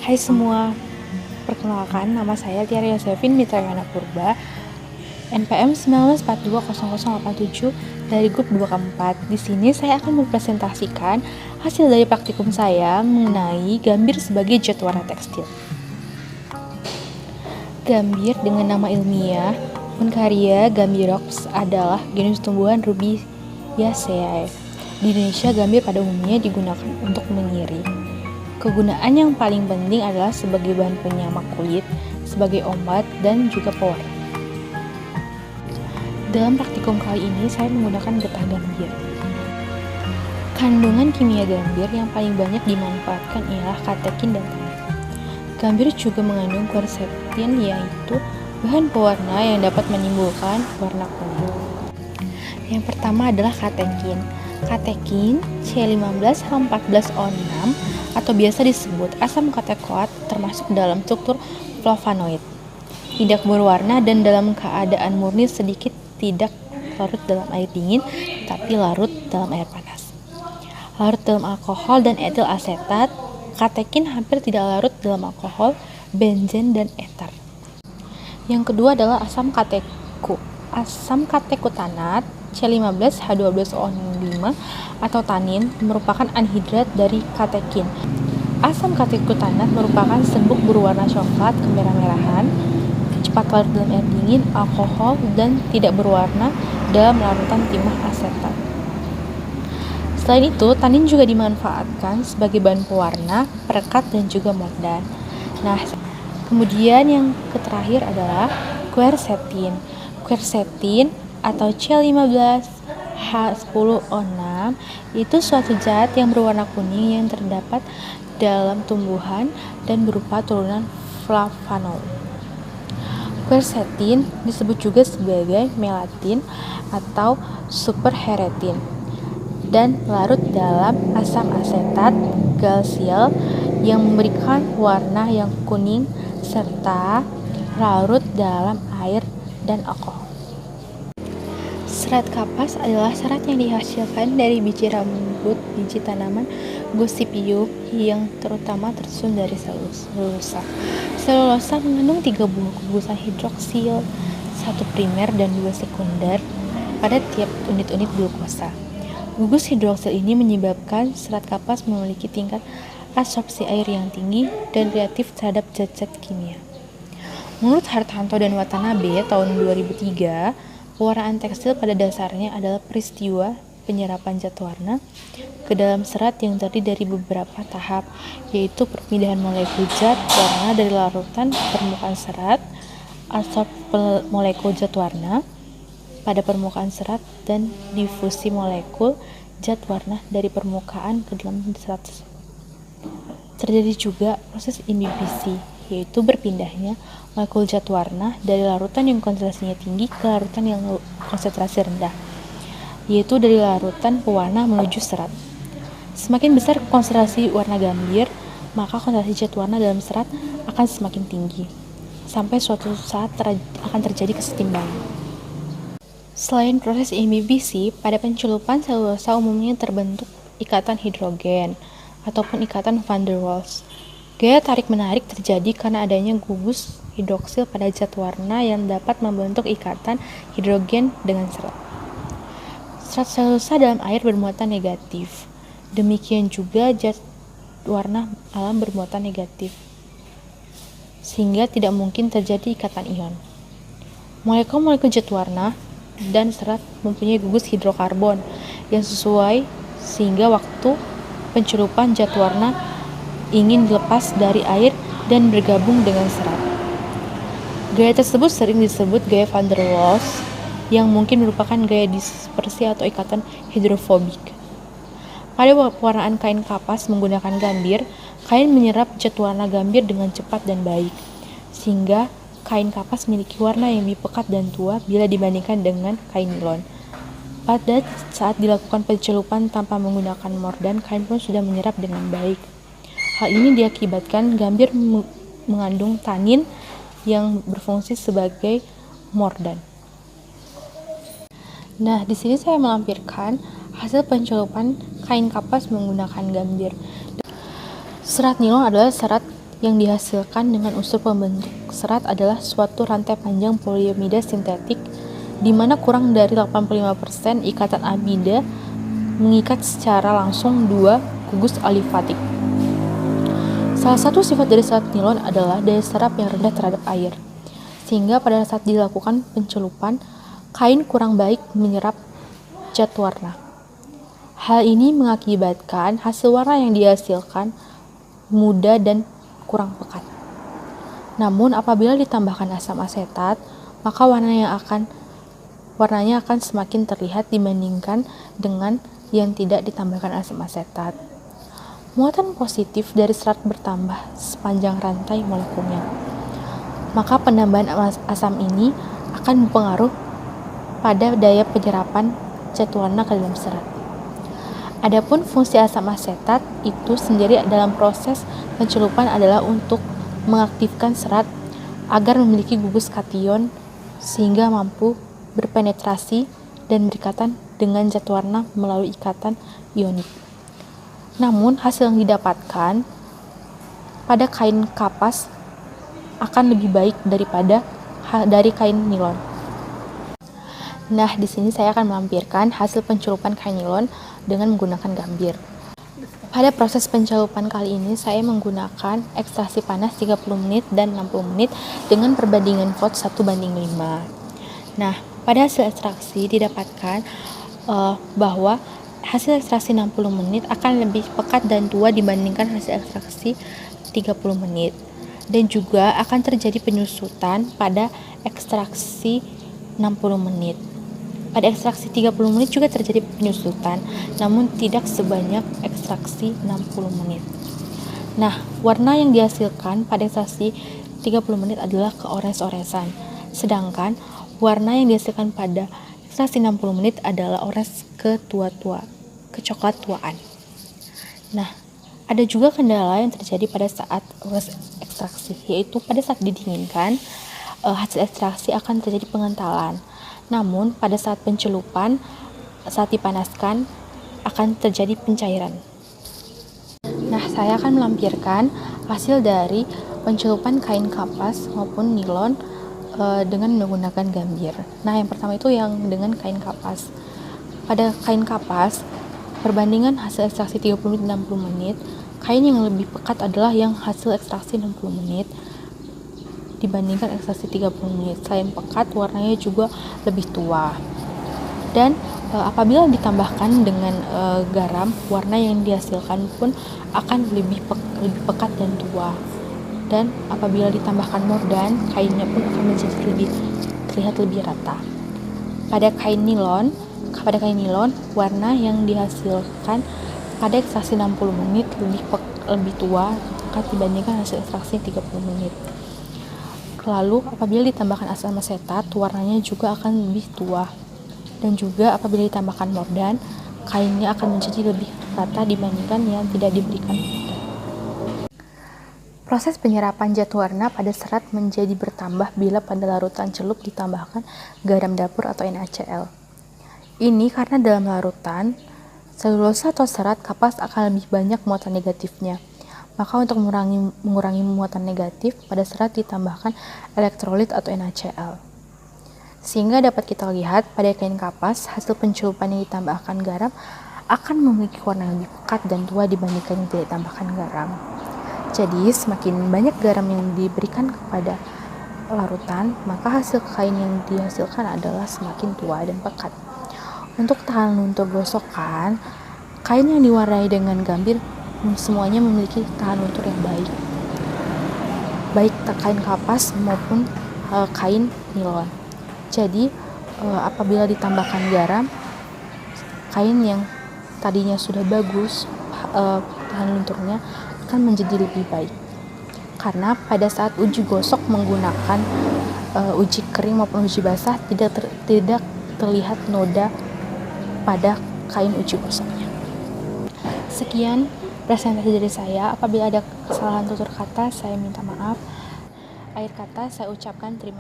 Hai semua, perkenalkan nama saya Tiara Yosefin Mitrayana Purba, NPM 19420087 dari grup 2 keempat. Di sini saya akan mempresentasikan hasil dari praktikum saya mengenai gambir sebagai zat warna tekstil. Gambir dengan nama ilmiah Uncaria gambirops adalah genus tumbuhan Rubiaceae. Di Indonesia, gambir pada umumnya digunakan untuk mengiring. Kegunaan yang paling penting adalah sebagai bahan penyamak kulit, sebagai obat, dan juga pewarna. Dalam praktikum kali ini, saya menggunakan getah gambir. Kandungan kimia gambir yang paling banyak dimanfaatkan ialah katekin dan tanin. Gambir juga mengandung quercetin, yaitu bahan pewarna yang dapat menimbulkan warna kuning. Yang pertama adalah katekin. Katekin C15H14O6 atau biasa disebut asam katekoat termasuk dalam struktur flavonoid. Tidak berwarna dan dalam keadaan murni sedikit tidak larut dalam air dingin tapi larut dalam air panas. Larut dalam alkohol dan etil asetat. Katekin hampir tidak larut dalam alkohol, benzen dan eter. Yang kedua adalah asam kateku. Asam katekutanat C15H12O5 atau tanin merupakan anhidrat dari katekin. Asam katekutanat merupakan serbuk berwarna coklat kemerah-merahan, cepat larut dalam air dingin, alkohol, dan tidak berwarna dalam larutan timah asetat. Selain itu, tanin juga dimanfaatkan sebagai bahan pewarna, perekat, dan juga mordan. Nah, kemudian yang terakhir adalah quercetin. Quercetin atau C15H10O6 itu suatu zat yang berwarna kuning yang terdapat dalam tumbuhan dan berupa turunan flavonol. Quercetin disebut juga sebagai melatin atau superheretin dan larut dalam asam asetat galsial yang memberikan warna yang kuning serta larut dalam air dan alkohol. Serat kapas adalah serat yang dihasilkan dari biji rambut biji tanaman Gossypium yang terutama tersusun dari selulosa. Selulosa mengandung 3 buah gugusan hidroksil, 1 primer dan 2 sekunder pada tiap unit-unit glukosa. Gugus hidroksil ini menyebabkan serat kapas memiliki tingkat absorpsi air yang tinggi dan reaktif terhadap zat-zat kimia. Menurut Hartanto dan Watanabe tahun 2003, pewarnaan tekstil pada dasarnya adalah peristiwa penyerapan zat warna ke dalam serat yang terdiri dari beberapa tahap, yaitu perpindahan molekul zat warna dari larutan permukaan serat, adsorpsi molekul zat warna pada permukaan serat, dan difusi molekul zat warna dari permukaan ke dalam serat tersebut. Terjadi juga proses imbibisi, yaitu berpindahnya molekul zat warna dari larutan yang konsentrasinya tinggi ke larutan yang konsentrasi rendah, yaitu dari larutan pewarna menuju serat. Semakin besar konsentrasi warna gambir, maka konsentrasi zat warna dalam serat akan semakin tinggi, sampai suatu saat akan terjadi kesetimbangan. Selain proses imbibisi, pada pencelupan selulosa umumnya terbentuk ikatan hidrogen ataupun ikatan van der Waals. Gaya tarik-menarik terjadi karena adanya gugus hidroksil pada zat warna yang dapat membentuk ikatan hidrogen dengan serat. Serat selulosa dalam air bermuatan negatif. Demikian juga zat warna alam bermuatan negatif, sehingga tidak mungkin terjadi ikatan ion. Molekul-molekul zat warna dan serat mempunyai gugus hidrokarbon yang sesuai, sehingga waktu pencelupan zat warna ingin dilepas dari air dan bergabung dengan serat. Gaya tersebut sering disebut gaya van der Waals, yang mungkin merupakan gaya dispersi atau ikatan hidrofobik. Pada pewarnaan kain kapas menggunakan gambir, kain menyerap zat warna gambir dengan cepat dan baik, sehingga kain kapas memiliki warna yang lebih pekat dan tua bila dibandingkan dengan kain nilon. Pada saat dilakukan pencelupan tanpa menggunakan mordan, kain pun sudah menyerap dengan baik. Hal ini diakibatkan gambir mengandung tanin yang berfungsi sebagai mordan. Nah, di sini saya melampirkan hasil pencelupan kain kapas menggunakan gambir. Serat nilon adalah serat yang dihasilkan dengan unsur pembentuk serat adalah suatu rantai panjang poliamida sintetik di mana kurang dari 85% ikatan amida mengikat secara langsung dua gugus alifatik. Salah satu sifat dari serat nilon adalah daya serap yang rendah terhadap air, sehingga pada saat dilakukan pencelupan, kain kurang baik menyerap cat warna. Hal ini mengakibatkan hasil warna yang dihasilkan muda dan kurang pekat. Namun apabila ditambahkan asam asetat, maka warnanya akan semakin terlihat dibandingkan dengan yang tidak ditambahkan asam asetat. Muatan positif dari serat bertambah sepanjang rantai molekulnya. Maka penambahan asam ini akan berpengaruh pada daya penyerapan cat warna ke dalam serat. Adapun fungsi asam asetat itu sendiri dalam proses pencelupan adalah untuk mengaktifkan serat agar memiliki gugus kation sehingga mampu berpenetrasi dan berikatan dengan cat warna melalui ikatan ionik. Namun hasil yang didapatkan pada kain kapas akan lebih baik daripada dari kain nilon. Nah, di sini saya akan melampirkan hasil pencelupan kain nilon dengan menggunakan gambir. Pada proses pencelupan kali ini, saya menggunakan ekstraksi panas 30 menit dan 60 menit dengan perbandingan volt 1:5. Nah, pada hasil ekstraksi didapatkan bahwa hasil ekstraksi 60 menit akan lebih pekat dan tua dibandingkan hasil ekstraksi 30 menit. Dan juga akan terjadi penyusutan pada ekstraksi 60 menit. Pada ekstraksi 30 menit juga terjadi penyusutan, namun tidak sebanyak ekstraksi 60 menit. Nah, warna yang dihasilkan pada ekstraksi 30 menit adalah keores-oresan, sedangkan warna yang dihasilkan pada ekstraksi 60 menit adalah orange kecoklat tuaan. Nah, ada juga kendala yang terjadi pada saat proses ekstraksi, yaitu pada saat didinginkan, hasil ekstraksi akan terjadi pengentalan. Namun, pada saat pencelupan, saat dipanaskan, akan terjadi pencairan. Nah, saya akan melampirkan hasil dari pencelupan kain kapas maupun nilon dengan menggunakan gambir. Nah, yang pertama itu yang dengan kain kapas. Pada kain kapas, perbandingan hasil ekstraksi 30 menit 60 menit, kain yang lebih pekat adalah yang hasil ekstraksi 60 menit dibandingkan ekstraksi 30 menit. Selain pekat, warnanya juga lebih tua. Dan apabila ditambahkan dengan garam, warna yang dihasilkan pun akan lebih pekat dan tua. Dan apabila ditambahkan mordan, kainnya pun akan menjadi terlihat lebih rata. Pada kain nilon, warna yang dihasilkan pada ekstraksi 60 menit lebih tua dibandingkan hasil ekstraksi 30 menit. Lalu apabila ditambahkan asam asetat, warnanya juga akan lebih tua. Dan juga apabila ditambahkan mordan, kainnya akan menjadi lebih rata dibandingkan yang tidak diberikan mordan. Proses penyerapan cat warna pada serat menjadi bertambah bila pada larutan celup ditambahkan garam dapur atau NaCl. Ini karena dalam larutan, selulosa atau serat kapas akan lebih banyak muatan negatifnya. Maka untuk mengurangi muatan negatif, pada serat ditambahkan elektrolit atau NaCl. Sehingga dapat kita lihat pada kain kapas, hasil pencelupan yang ditambahkan garam akan memiliki warna yang lebih pekat dan tua dibandingkan yang tidak ditambahkan garam. Jadi, semakin banyak garam yang diberikan kepada larutan, maka hasil kain yang dihasilkan adalah semakin tua dan pekat. Untuk tahan luntur gosokan, kain yang diwarnai dengan gambir semuanya memiliki tahan luntur yang baik kain kapas maupun kain nilon. Jadi apabila ditambahkan garam, kain yang tadinya sudah bagus tahan lunturnya akan menjadi lebih baik. Karena pada saat uji gosok menggunakan uji kering maupun uji basah tidak terlihat noda pada kain uji gosoknya. Sekian presentasi dari saya. Apabila ada kesalahan tutur kata, saya minta maaf. Akhir kata, saya ucapkan terima kasih.